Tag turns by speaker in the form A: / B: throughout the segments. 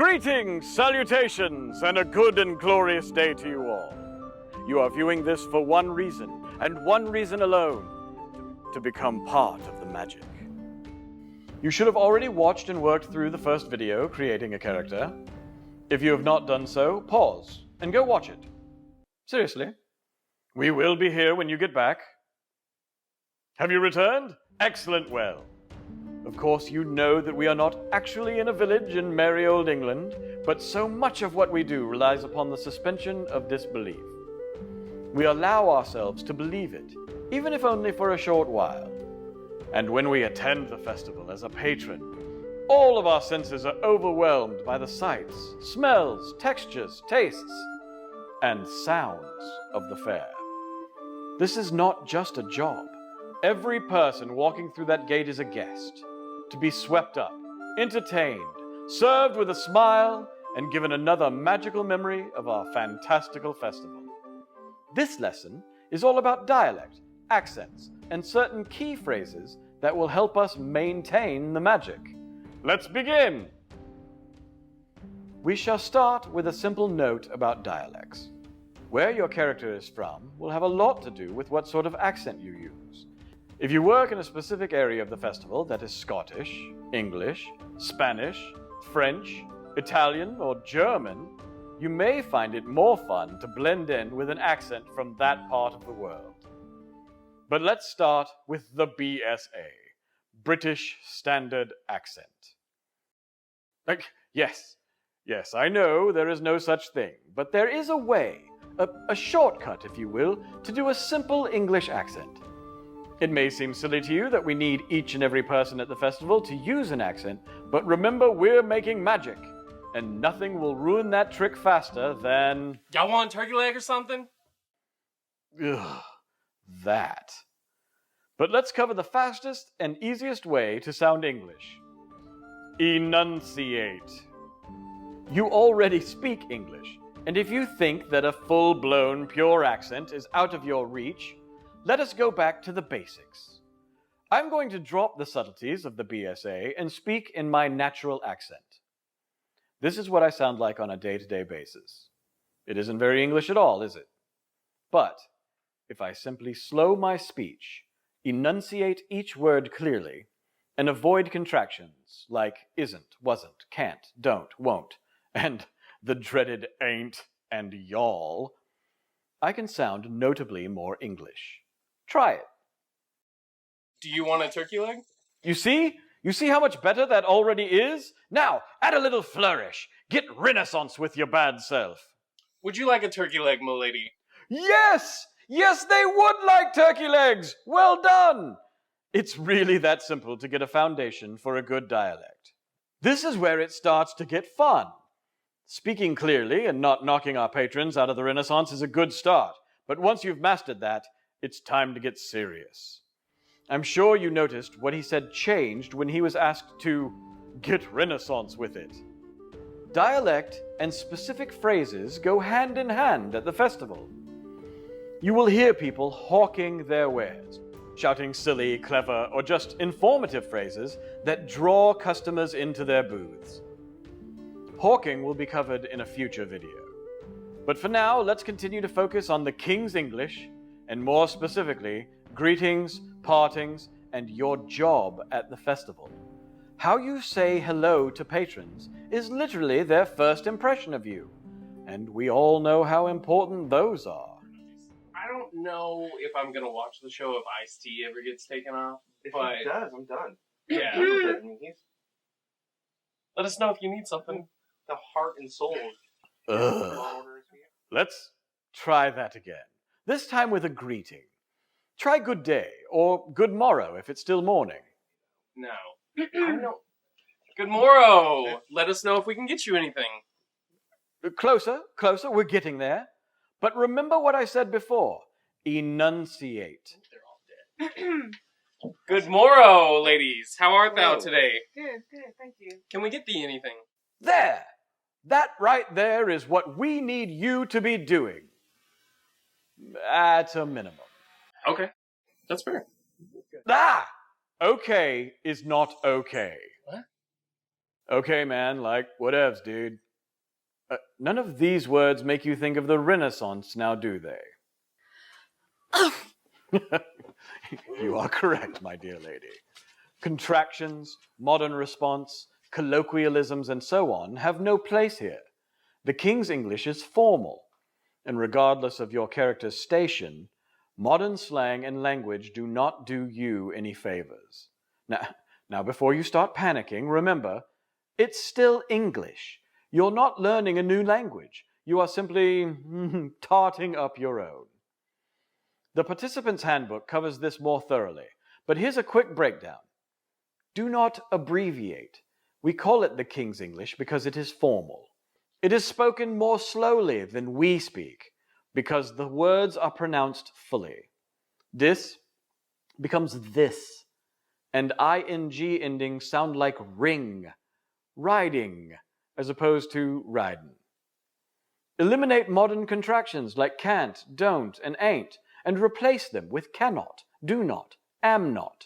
A: Greetings, salutations, and a good and glorious day to you all. You are viewing this for one reason, and one reason alone, to become part of the magic. You should have already watched and worked through the first video, creating a character. If you have not done so, pause and go watch it. Seriously. We will be here when you get back. Have you returned? Excellent, well. Of course, you know that we are not actually in a village in merry old England, but so much of what we do relies upon the suspension of disbelief. We allow ourselves to believe it, even if only for a short while. And when we attend the festival as a patron, all of our senses are overwhelmed by the sights, smells, textures, tastes, and sounds of the fair. This is not just a job. Every person walking through that gate is a guest, to be swept up, entertained, served with a smile, and given another magical memory of our fantastical festival. This lesson is all about dialect, accents, and certain key phrases that will help us maintain the magic. Let's begin! We shall start with a simple note about dialects. Where your character is from will have a lot to do with what sort of accent you use. If you work in a specific area of the festival that is Scottish, English, Spanish, French, Italian, or German, you may find it more fun to blend in with an accent from that part of the world. But let's start with the BSA, British Standard Accent. Yes, I know there is no such thing, but there is a way, a shortcut, if you will, to do a simple English accent. It may seem silly to you that we need each and every person at the festival to use an accent, but remember, we're making magic, and nothing will ruin that trick faster than...
B: Y'all want turkey leg or something?
A: Ugh, that. But let's cover the fastest and easiest way to sound English. Enunciate. You already speak English, and if you think that a full-blown, pure accent is out of your reach, let us go back to the basics. I'm going to drop the subtleties of the BSA and speak in my natural accent. This is what I sound like on a day-to-day basis. It isn't very English at all, is it? But if I simply slow my speech, enunciate each word clearly, and avoid contractions like isn't, wasn't, can't, don't, won't, and the dreaded ain't and y'all, I can sound notably more English. Try it.
B: Do you want a turkey leg?
A: You see? You see how much better that already is? Now, add a little flourish. Get Renaissance with your bad self.
B: Would you like a turkey leg, m'lady?
A: Yes! Yes, they would like turkey legs! Well done! It's really that simple to get a foundation for a good dialect. This is where it starts to get fun. Speaking clearly and not knocking our patrons out of the Renaissance is a good start, but once you've mastered that, it's time to get serious. I'm sure you noticed what he said changed when he was asked to get Renaissance with it. Dialect and specific phrases go hand in hand at the festival. You will hear people hawking their wares, shouting silly, clever, or just informative phrases that draw customers into their booths. Hawking will be covered in a future video. But for now, let's continue to focus on the King's English, and more specifically, greetings, partings, and your job at the festival. How you say hello to patrons is literally their first impression of you, and we all know how important those are.
B: I don't know if I'm going to watch the show if Ice-T ever gets taken off,
C: If
B: but
C: he does, I'm done.
B: yeah.
C: I mean, he's
B: Let us know if you need something.
C: the heart and soul.
A: Ugh. Let's try that again. This time with a greeting. Try good day, or good morrow if it's still morning.
B: No. I know. Good morrow. Let us know if we can get you anything.
A: Closer, we're getting there. But remember what I said before. Enunciate.
B: They're all dead. Good morrow, ladies. How art thou today?
D: Good, thank you.
B: Can we get thee anything?
A: There! That right there is what we need you to be doing. At a minimum.
B: Okay. That's fair.
A: Ah! Okay is not okay.
B: What?
A: Okay, man, like, whatevs, dude. None of these words make you think of the Renaissance, now do they? You are correct, my dear lady. Contractions, modern response, colloquialisms, and so on have no place here. The King's English is formal, and regardless of your character's station, modern slang and language do not do you any favors. Now, before you start panicking, remember, it's still English. You're not learning a new language. You are simply tarting up your own. The participant's handbook covers this more thoroughly, but here's a quick breakdown. Do not abbreviate. We call it the King's English because it is formal. It is spoken more slowly than we speak because the words are pronounced fully. This becomes this, and ing endings sound like ring, riding, as opposed to riding. Eliminate modern contractions like can't, don't, and ain't, and replace them with cannot, do not, am not.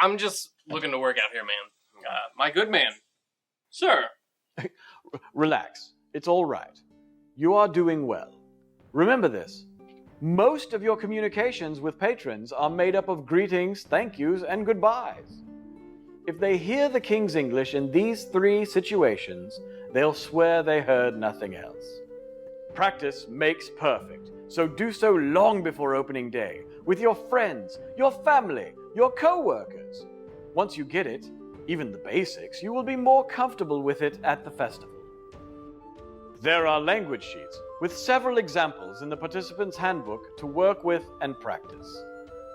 B: I'm just looking to work out here, man. My good man. Sir.
A: Relax. It's all right. You are doing well. Remember this. Most of your communications with patrons are made up of greetings, thank yous, and goodbyes. If they hear the King's English in these 3 situations, they'll swear they heard nothing else. Practice makes perfect, so do so long before opening day, with your friends, your family, your co-workers. Once you get it, even the basics, you will be more comfortable with it at the festival. There are language sheets with several examples in the participant's handbook to work with and practice.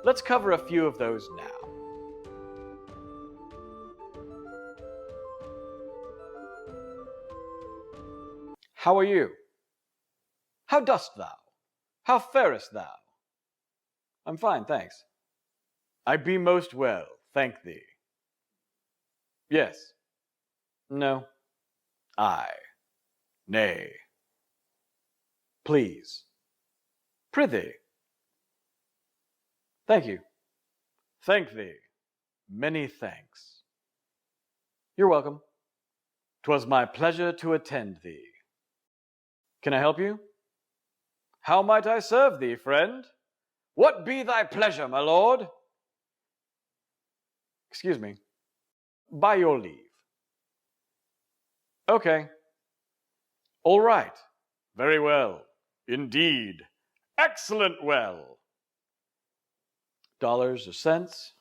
A: Let's cover a few of those now. How are you? How dost thou? How farest thou? I'm fine, thanks. I be most well, thank thee. Yes. No. I. Nay. Please. Prithee. Thank you. Thank thee. Many thanks. You're welcome. 'Twas my pleasure to attend thee. Can I help you? How might I serve thee, friend? What be thy pleasure, my lord? Excuse me. By your leave. Okay. All right. Very well. Indeed. Excellent well. Dollars or cents?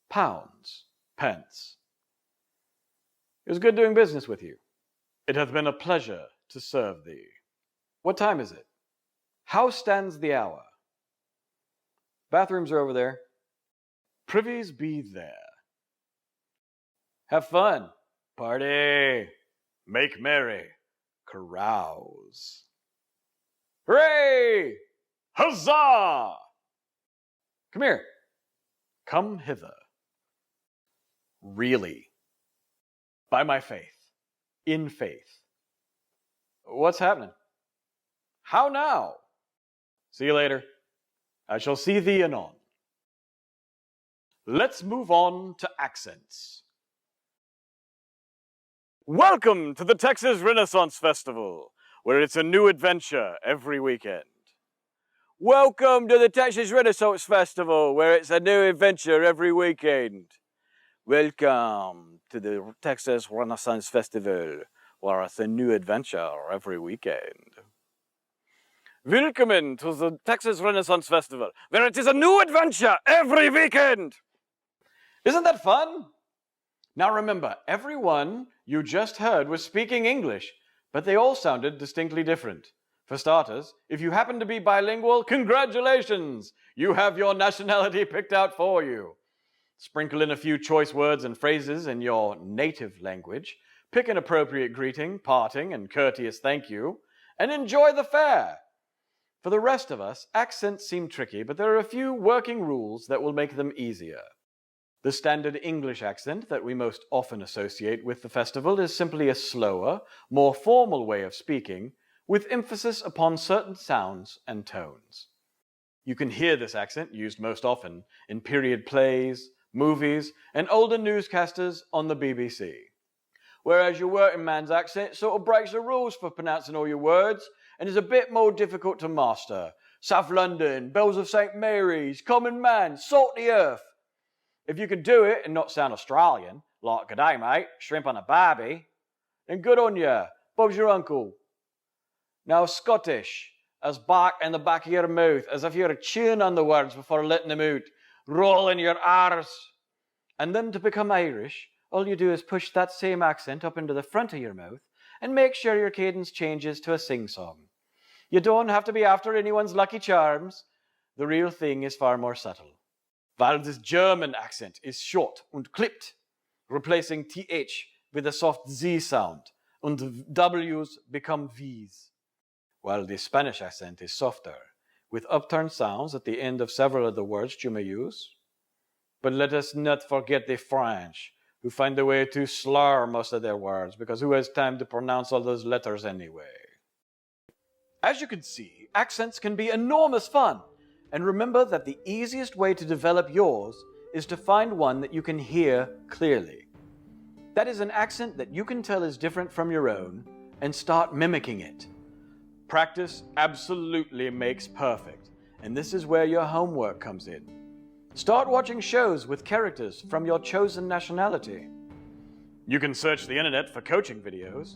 A: Pounds, pence. It was good doing business with you. It hath been a pleasure to serve thee. What time is it? How stands the hour? Bathrooms are over there. Privies be there. Have fun. Party. Make merry. Carouse. Hooray! Huzzah! Come here. Come hither. Really. By my faith. In faith. What's happening? How now? See you later. I shall see thee anon. Let's move on to accents. Welcome to the Texas Renaissance Festival, where it's a new adventure every weekend. Welcome to the Texas Renaissance Festival, where it's a new adventure every weekend. Welcome to the Texas Renaissance Festival, where it's a new adventure every weekend. Willkommen to the Texas Renaissance Festival, where it is a new adventure every weekend. Isn't that fun? Now remember, everyone you just heard was speaking English, but they all sounded distinctly different. For starters, if you happen to be bilingual, congratulations! You have your nationality picked out for you. Sprinkle in a few choice words and phrases in your native language, pick an appropriate greeting, parting, and courteous thank you, and enjoy the fair. For the rest of us, accents seem tricky, but there are a few working rules that will make them easier. The standard English accent that we most often associate with the festival is simply a slower, more formal way of speaking, with emphasis upon certain sounds and tones. You can hear this accent used most often in period plays, movies, and older newscasters on the BBC. Whereas your working man's accent sort of breaks the rules for pronouncing all your words and is a bit more difficult to master. South London, Bells of St. Mary's, Common Man, Salt the Earth. If you can do it and not sound Australian, like "G'day mate, shrimp on a barbie," then good on ya, Bob's your uncle. Now Scottish, as back in the back of your mouth, as if you're chewing on the words before letting them out, rolling your R's. And then to become Irish, all you do is push that same accent up into the front of your mouth and make sure your cadence changes to a sing-song. You don't have to be after anyone's lucky charms. The real thing is far more subtle. While this German accent is short and clipped, replacing TH with a soft Z sound, and the W's become V's. While the Spanish accent is softer, with upturned sounds at the end of several of the words you may use. But let us not forget the French, who find a way to slur most of their words, because who has time to pronounce all those letters anyway? As you can see, accents can be enormous fun, and remember that the easiest way to develop yours is to find one that you can hear clearly. That is an accent that you can tell is different from your own, and start mimicking it. Practice absolutely makes perfect, and this is where your homework comes in. Start watching shows with characters from your chosen nationality. You can search the internet for coaching videos,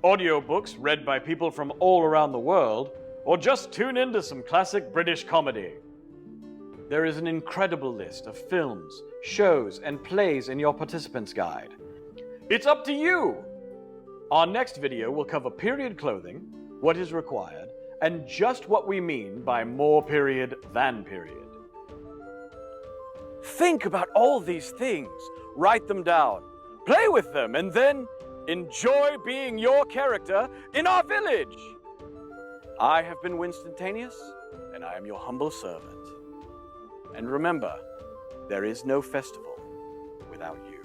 A: audiobooks read by people from all around the world, or just tune into some classic British comedy. There is an incredible list of films, shows, and plays in your participants guide. It's up to you! Our next video will cover period clothing, what is required, and just what we mean by more period than period. Think about all these things, write them down, play with them, and then enjoy being your character in our village. I have been Winstontaneous, and I am your humble servant. And remember, there is no festival without you.